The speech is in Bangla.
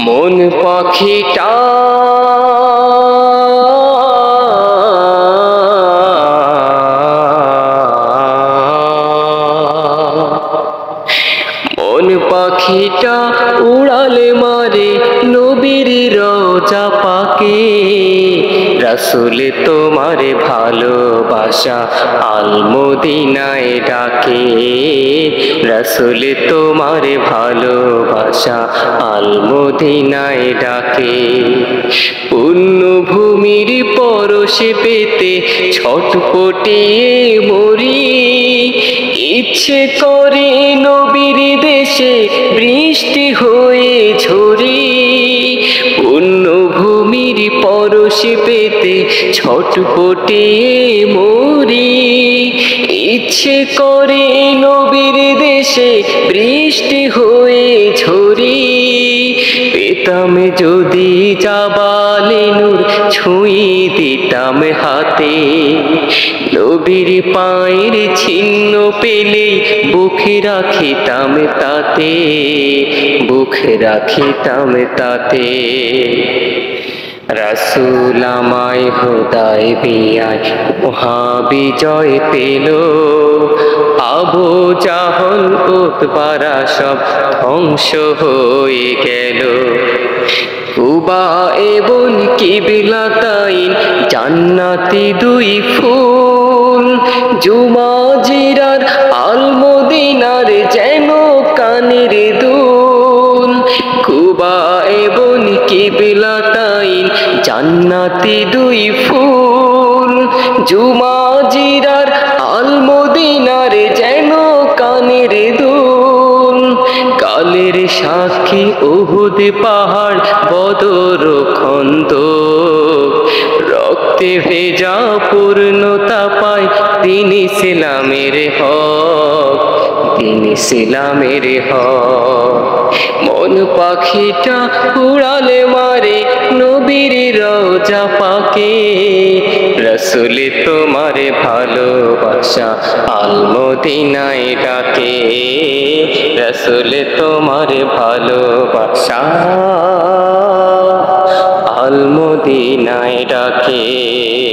মন পাখিটা মন পাখিটা উড়ালে মারে নবীর রওজা পাকে। রাসূল তোমারে ভালোবাসা আল মদিনায় ডাকে। রাসূল তোমারে ভালোবাসা আল মদিনায় ডাকে। পুণ্যভূমির পরশে পেতে ছটপটিয়ে মরি। ইচ্ছে করে নবীর দেশে বৃষ্টি হয়ে ঝরি। পুণ্যভূমির পরশে পেতে ছটপটিয়ে মরি। ইচ্ছে করে নবীর দেশে বৃষ্টি হয়ে ঝরি। পেতাম যদি জাবালে নূর ছুঁয়ে দিতাম হাতে। নবীর পায়ের চিহ্ন পেলে বুকে রাখিতাম তাতে। বুকে রাখিতাম তাতে। রাসূল আমায় হুদায়বিয়ায় মহাবিজয় পেল। আবু জাহল উতবারা সব ধ্বংস হয়ে গেল। কুবা এবং কিবলাতাইন জান্নাতি দুই ফুল। জুমা জিরার আল মদিনার যেন কানের দুল। কুবা এবং কিবলাতাইন জান্নাতি দুই ফুল। জুমা জিরার আল মদিনার যেন কানের দুল। কালের সাক্ষী উহুদ পাহাড় বদর খন্দক। রক্তে ভেজা পূর্ণতা পায় দ্বীন ইসলামের হক। দ্বীন ইসলামের হক। মন পাখিটা উড়ালে মারে নবীর রওজা পাকে। রাসূল তোমারে ভালোবাসা আল মদিনায় ডাকে। রাসূল তোমারে ভালোবাসা আল মদিনায় ডাকে।